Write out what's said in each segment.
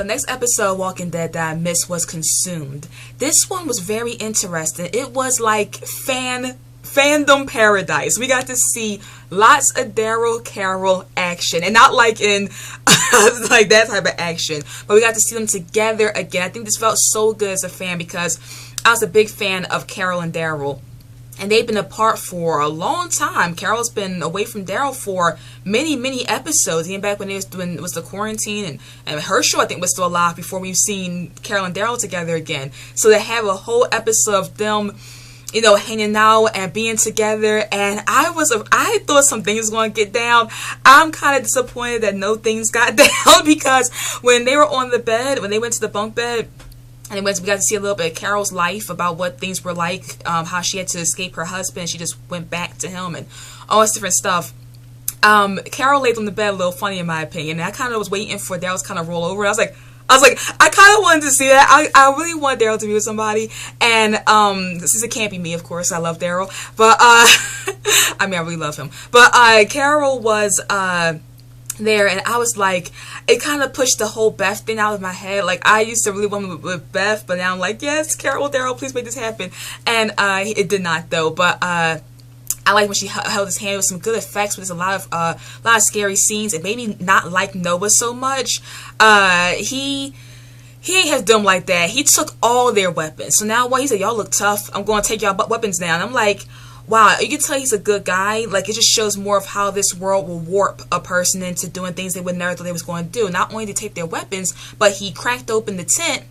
next episode of Walking Dead that I missed was Consumed. This one was very interesting. It was like fandom paradise. We got to see lots of Daryl Carol action, and not like in like that type of action, but we got to see them together again. I think this felt so good as a fan because I was a big fan of Carol and Daryl. And they've been apart for a long time. Carol's been away from Daryl for many episodes. Even back when it was the quarantine, and Herschel, I think, was still alive before we've seen Carol and Daryl together again. So they have a whole episode of them, you know, hanging out and being together. And I thought some things was going to get down. I'm kind of disappointed that no things got down, because when they were on the bed, when they went to the bunk bed, and we got to see a little bit of Carol's life, about what things were like, how she had to escape her husband. She just went back to him and all this different stuff. Carol laid on the bed a little funny, in my opinion. And I kind of was waiting for Daryl's kind of roll over. I was like, I kind of wanted to see that. I really want Daryl to be with somebody. And since it can't be me, of course, I love Daryl. But I mean, I really love him. But Carol was there, and I was like, it kind of pushed the whole Beth thing out of my head. Like, I used to really want with Beth, but now I'm like, yes, Carol, Daryl, please make this happen. And it did not, though. But I like when she held his hand. With some good effects, but there's a lot of scary scenes. It made me not like Noah so much. He ain't have them like that. He took all their weapons. So now what? He said, y'all look tough. I'm going to take y'all weapons down. I'm like, wow, you can tell he's a good guy. Like, it just shows more of how this world will warp a person into doing things they would never thought they was going to do. Not only to take their weapons, but he cracked open the tent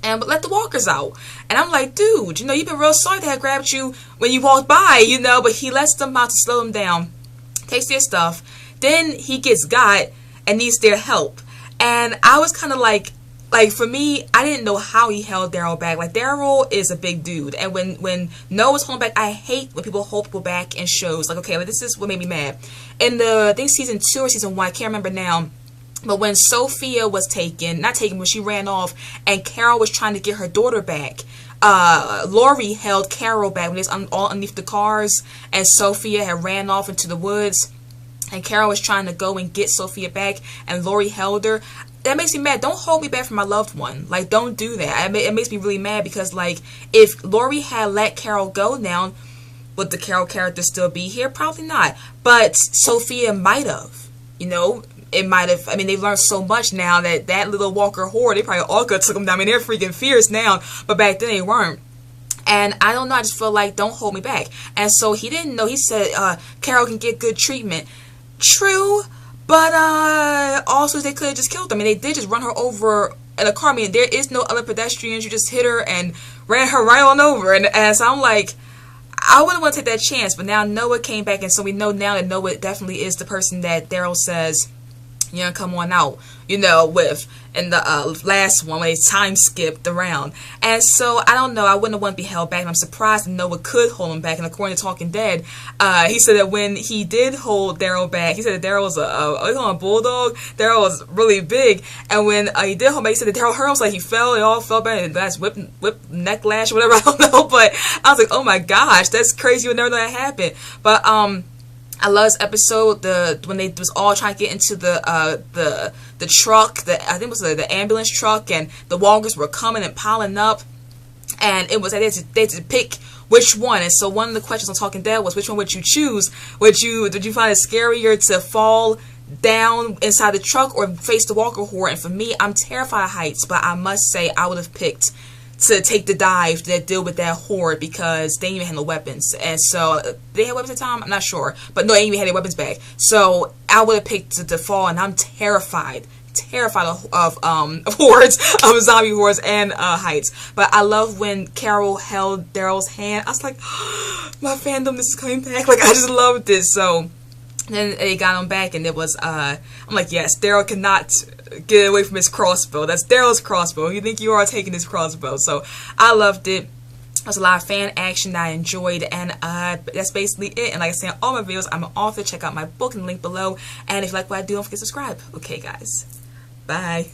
and let the walkers out. And I'm like, dude, you know, you've been real sorry they had grabbed you when you walked by, you know, but he lets them out to slow them down, takes their stuff. Then he gets got and needs their help. And I was kind of like, for me, I didn't know how he held Daryl back. Like, Daryl is a big dude. And when Noah's holding back, I hate when people hold people back in shows. Like, okay, like, this is what made me mad. In I think season 2 or season 1, I can't remember now. But when Sophia was not taken, when she ran off, and Carol was trying to get her daughter back, Lori held Carol back when they was all underneath the cars, and Sophia had ran off into the woods, and Carol was trying to go and get Sophia back, and Lori held her. That makes me mad. Don't hold me back from my loved one. Like, don't do that. It makes me really mad, because, like, if Lori had let Carol go now, would the Carol character still be here? Probably not. But Sophia might have. You know, it might have. I mean, they've learned so much now that little Walker horde, they probably all could took them down. I mean, they're freaking fierce now, but back then they weren't. And I don't know. I just feel like, don't hold me back. And so he didn't know. He said Carol can get good treatment. True. But also they could have just killed her. I mean, they did just run her over in a car. I mean, there is no other pedestrians. You just hit her and ran her right on over. And so I'm like, I wouldn't want to take that chance. But now Noah came back, and so we know now that Noah definitely is the person that Daryl says, you know, come on out, you know, with. In the last one, when they time skipped around. And so, I don't know, I wouldn't want to be held back. And I'm surprised that Noah could hold him back. And according to Talking Dead, he said that when he did hold Daryl back, he said that Daryl was a bulldog. Daryl was really big. And when he did hold him back, he said that Daryl hurt him. Like, he fell, it all fell back, and that's whip neck lash or whatever, I don't know. But I was like, oh my gosh, that's crazy. You would never know that happened. But, I love this episode, when they was all trying to get into the truck, I think it was the ambulance truck, and the walkers were coming and piling up, and it was they had to pick which one. And so one of the questions on Talking Dead was, which one would you choose? Would you find it scarier to fall down inside the truck or face the walker horde? And for me, I'm terrified of heights, but I must say I would have picked to take the dive to deal with that horde, because they didn't even have no weapons. And so they had weapons at the time, I'm not sure, but no, they didn't even have their weapons back. So I would have picked to fall, and I'm terrified of hordes, of zombie hordes and heights. But I love when Carol held Daryl's hand. I was like, my fandom, this is coming back. Like, I just loved this. So then they got him back, and it was I'm like, yes, Daryl cannot get away from his crossbow. That's Daryl's crossbow. You think you are taking his crossbow. So I loved it. There's a lot of fan action that I enjoyed, and that's basically it. And like I said, all my videos, I'm an author. Check out my book in the link below. And if you like what I do, don't forget to subscribe. Okay, guys. Bye.